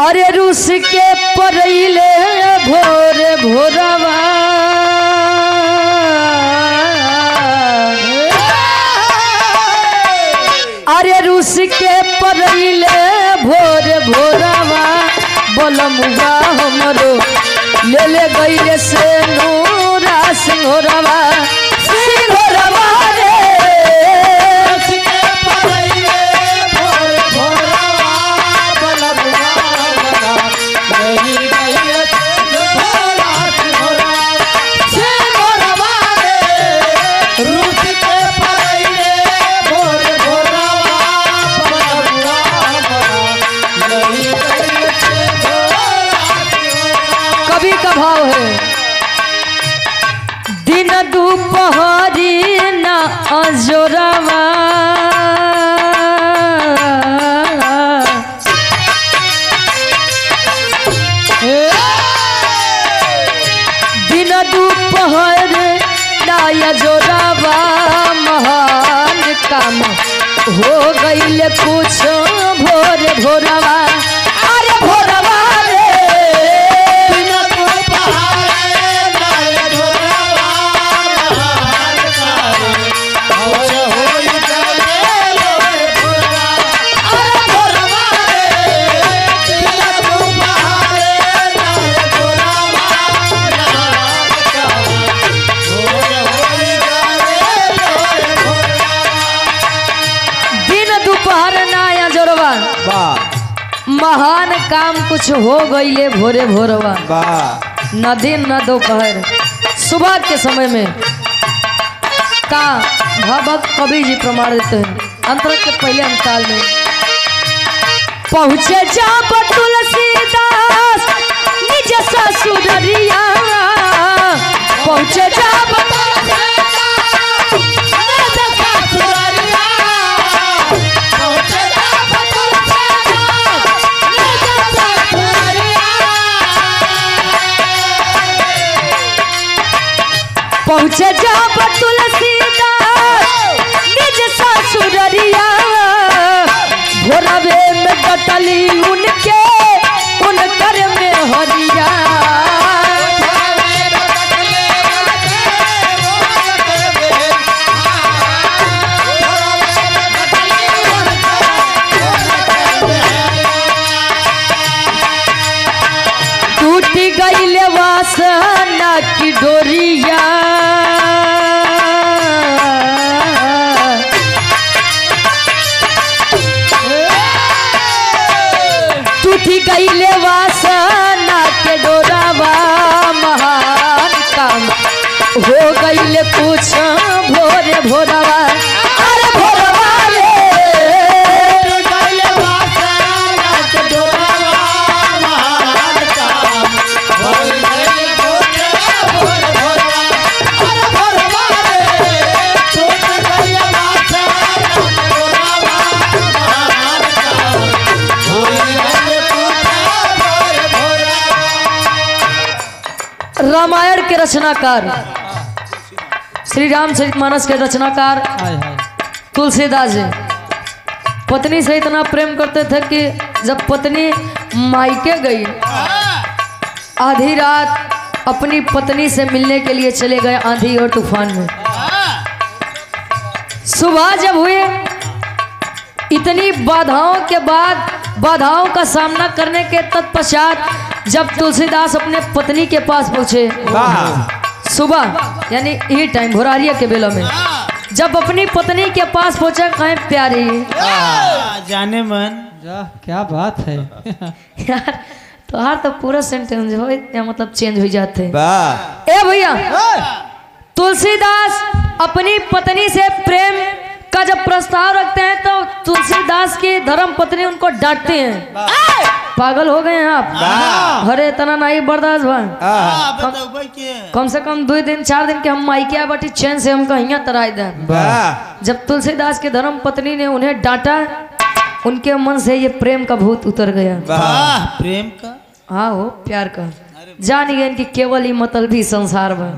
अरे रूस के परैले भोर भोरवा अरे रूस के परैले भोर भोरवा बोलमुआ हमरो ले ले गईले से नूरा सिंहरवा सिंहरवा रे कवि का भाव है दिन दोपहरी न अजोरवा दिन दोपहर न अजोरवा महान काम हो गईल कुछ भोर भोरवा अरे भोरवा रे महान काम कुछ हो गईले भोरे भोरवा न दिन न दोपहर सुबह के समय में का भक्त कवि जी प्रमाण देते हैं अंतर के पहले अंताल में पहुँचे जब तुलसीदास निज ससुररिया पहुँचे जब पहुँचे जब तुलसीदास निज ससुररिया भोरवे में कटली उनके उनकर में हरिया टूटी गई वासना की डोरिया टूटी गईले वासना के डोरावा महान काम हो गईले कुछ भोरे भोरवा अरे भोरवा रे रामायण के रचनाकार श्री रामचरितमानस के रचनाकार तुलसीदास जी पत्नी से इतना प्रेम करते थे कि जब पत्नी मायके गई आधी रात अपनी पत्नी से मिलने के लिए चले गए आंधी और तूफान में सुबह जब हुए इतनी बाधाओं के बाद बाधाओं का सामना करने के तत्पश्चात जब तुलसीदास अपने पत्नी के पास पहुंचे सुबह यानी ये टाइम भोरारिया के बेला में जब अपनी पत्नी के पास पहुंचा कहें प्यारी जाने मन क्या बात है यार तो तो पूरा सेंटेंस हो या मतलब चेंज हो जाते ए भैया तुलसीदास अपनी पत्नी से प्रेम का जब प्रस्ताव रखते हैं तो तुलसीदास की धर्म पत्नी उनको डांटती हैं पागल हो गए हैं आप अरे इतना नहीं बर्दाश्त भाई कम से कम 2 दिन 4 दिन के हम माइके बटी चैन से हम कहीं तराई दें जब तुलसीदास की धर्म पत्नी ने उन्हें डांटा उनके मन से ये प्रेम का भूत उतर गया प्रेम का हाँ हो प्यार का जान गए कि केवल ही मतलबी संसार में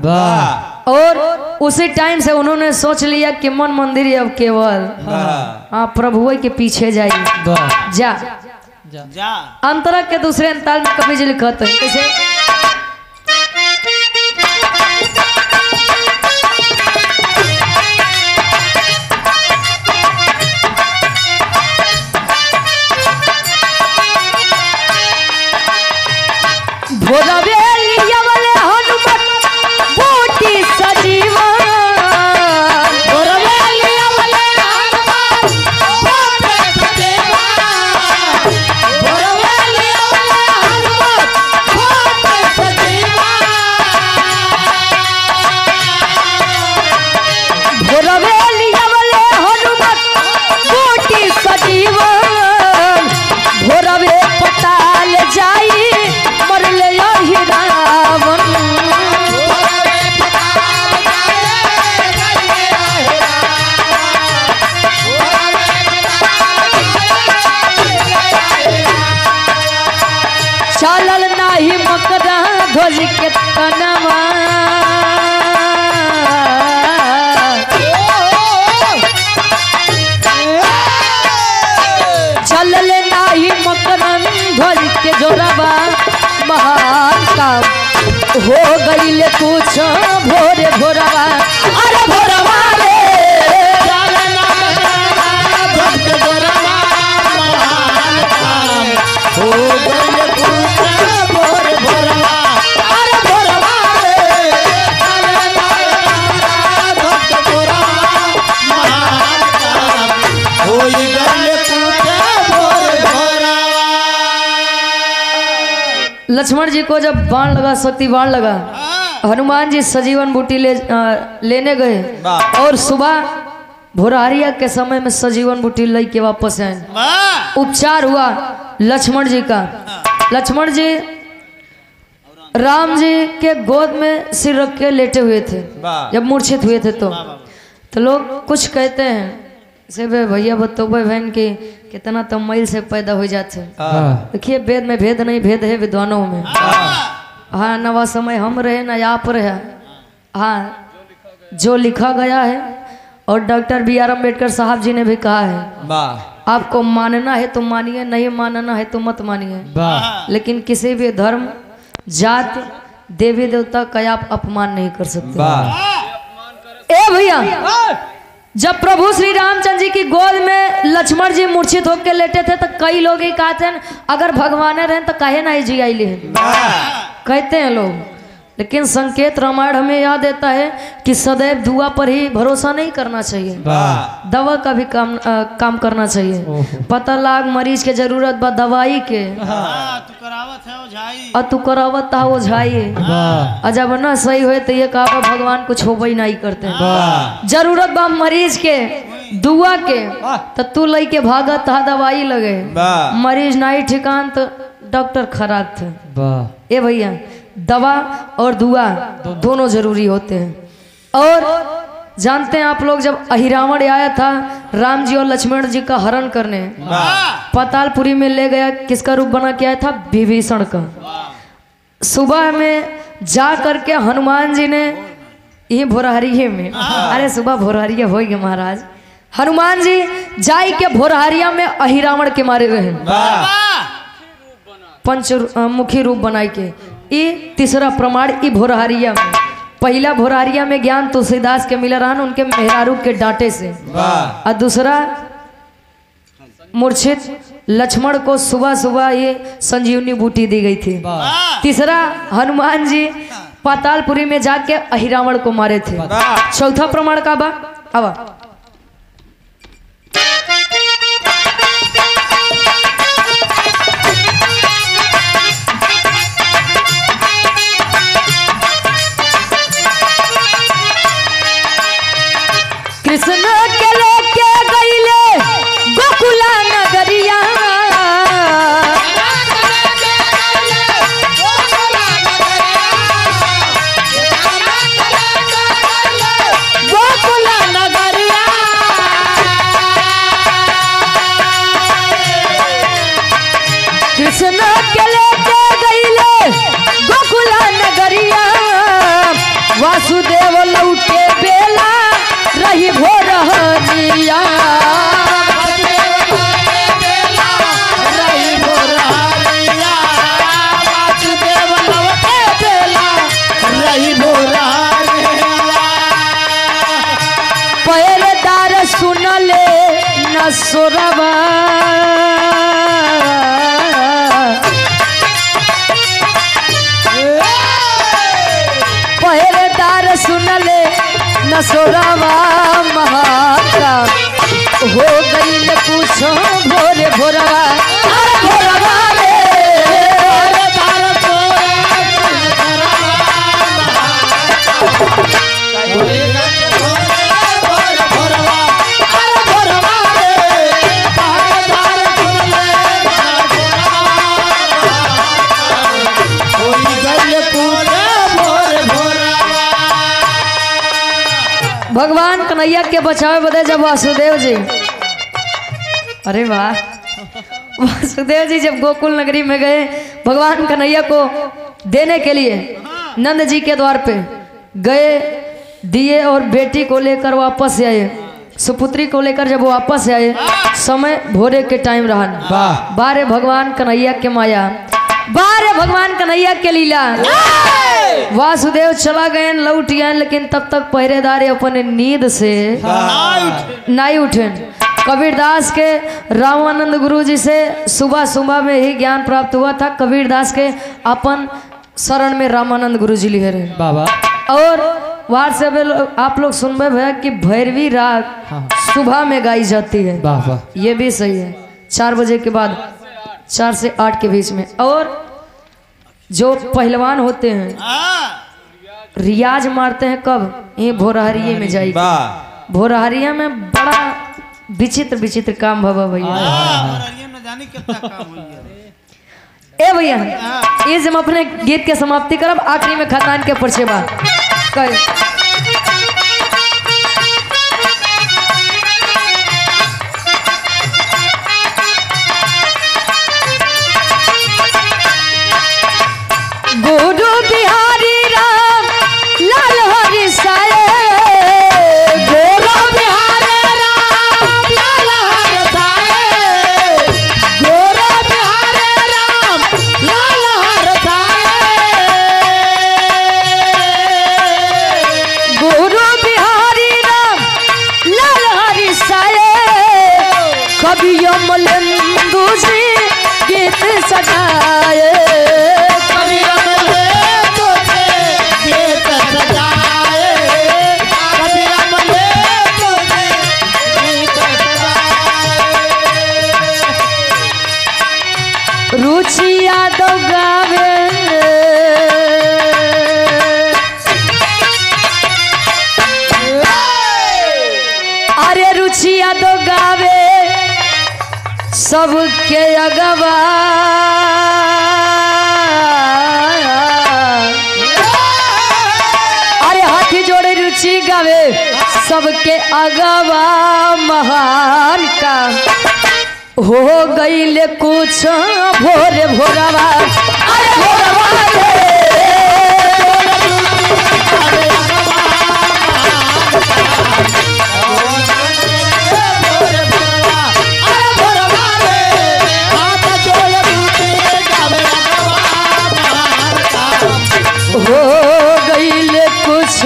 और उसी टाइम से उन्होंने सोच लिया कि मन मंदिर अब केवल हाँ प्रभु के पीछे जाइए जा जा अंतरा के दूसरे अंताल में कवि जी लिखत है कैसे भोरवेलिया वाले हनुमान बूटी सजीवन भोरवेलिया वाले हनुमान बूटी सजीवन भोरवेलिया वाले हनुमान बूटी सजीवन भोरवेलिया वाले हनुमान बूटी सजीवन भोरवे पताल जाई मरले यही रावण चलल नाही मकरा ध्वज के तनवा चलल नाही मकरन ध्वज के जोरबा महान काम हो गईल कुछ भोरे भोरवा अरे भोरवा रे हो गए कुछ भोर भोरवा अरे भोरवा रे भक्त भोरवा महान काम हो गए कुछ भोर भोरवा। लक्ष्मण जी को जब बाण लगा शक्ति बाण लगा हनुमान जी सजीवन बूटी लेने गए और सुबह भोरहरिया के समय में सजीवन बूटी ले के वापस आए वाह उपचार हुआ लक्ष्मण जी का लक्ष्मण जी राम जी के गोद में सिर रख के लेटे हुए थे जब मूर्छित हुए थे तो लोग कुछ कहते हैं से भैया बतौबे बहन की कितना तमैल से पैदा हो जाते देखिए वेद में भेद नहीं भेद है विद्वानों में हाँ नवा समय हम रहे ना आप रहे हाँ जो लिखा गया है और डॉक्टर B.R. अम्बेडकर साहब जी ने भी कहा है आपको मानना है तो मानिए नहीं मानना है तो मत मानिए लेकिन किसी भी धर्म जात देवी देवता का आप अपमान नहीं कर सकते। ए भैया जब प्रभु श्री रामचंद्र जी की गोद में लक्ष्मण जी मूर्छित होकर लेटे थे तो कई लोग ही कहते हैं अगर भगवान रहे तो कहे ना जी आई कहते हैं लोग लेकिन संकेत रामायण हमें याद देता है कि सदैव दुआ पर ही भरोसा नहीं करना चाहिए दवा का भी काम करना चाहिए पता लाग मरीज के जरूरत बा दवाई के तू करावत है ओझाई और तू करावत था ओझाई जब ना सही हुए तो ये कहा भगवान कुछ हो ही नहीं करते जरूरत बा मरीज के दुआ के तो तू लई के भागत था दवाई लगे मरीज नहीं ठिकान तो डॉक्टर खराब थे। ए भैया दवा और दुआ दोनों जरूरी होते हैं। और जानते हैं आप लोग जब अहिरावण आया था राम जी और लक्ष्मण जी का हरण करने पातालपुरी में ले गया किसका रूप बना के आया था विभीषण का। सुबह में जा करके हनुमान जी ने ये भोरहरिया में अरे सुबह भोरहरिया हो गया महाराज हनुमान जी जाई के भोरहरिया में अहिरावण के मारे रहे पंचमुखी रूप बनाई के ये तीसरा प्रमाण ई भोरहरिया में पहला भोरहरिया में ज्ञान तुलसीदास के मिला रहा उनके मेहरारू के डांटे से और दूसरा मूर्छित लक्ष्मण को सुबह सुबह ये संजीवनी बूटी दी गई थी। तीसरा हनुमान जी पातालपुरी में जाके अहिरावण को मारे थे। चौथा प्रमाण का बा आवा कृष्ण के लेके गईले गोकुला नगरिया गोकुला नगरिया पहरेदार सुनले नसोरावा महाका हो गई ले पूछो भोरे भोरवा भोरवा रे भगवान कन्हैया के बचावे बदे जब वासुदेव जी, अरे वाह, वासुदेव जी जब गोकुल नगरी में गए भगवान कन्हैया को देने के लिए नंद जी के द्वार पे गए, दिए और बेटी को लेकर वापस आए, सुपुत्री को लेकर जब वापस आए समय भोरे के टाइम रहा। बारे भगवान कन्हैया के माया, बारे भगवान कन्हैया के लीला। वासुदेव चला गए लौट आए, लेकिन तब तक पहरेदार अपने नींद से नहीं उठे। कबीरदास के रामानंद गुरु जी से सुबह सुबह में ही ज्ञान प्राप्त हुआ था। कबीरदास के अपन शरण में रामानंद गुरु जी लिए रहे बाबा। और वहां से आप लोग सुनबे भैया कि भैरवी राग सुबह में गाई जाती है बाबा, ये भी सही है 4 बजे के बाद, 4 से 8 के बीच में। और जो पहलवान होते हैं रियाज मारते हैं कब, ये भोरहरिये में जाएगी। भोरहरिया में बड़ा विचित्र विचित्र काम भवा भैया। ए भैया इस हम अपने गीत के समाप्ति करब, आखिरी में खानदान के परिचय बात कर। गुरु बिहारी राम लाल हरि साए, गुरु बिहारी राम लाल हरि साए, गुरु बिहारी राम लाल हरि साए, गुरु बिहारी राम लाल हरि साए। कभी अमलेंदु जी गीत सजाए, रुचि यादव गावे, अरे रुचि यादव गावे सबके अगवा, अरे हाथी जोड़े रुचि गावे सबके अगवा। महान का हो गई ले कुछ भोरे भोरवा, अरे भोरवा रे हो गई ले कुछ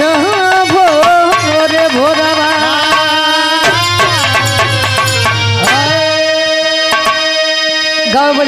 भोरे भोरवा। गाँव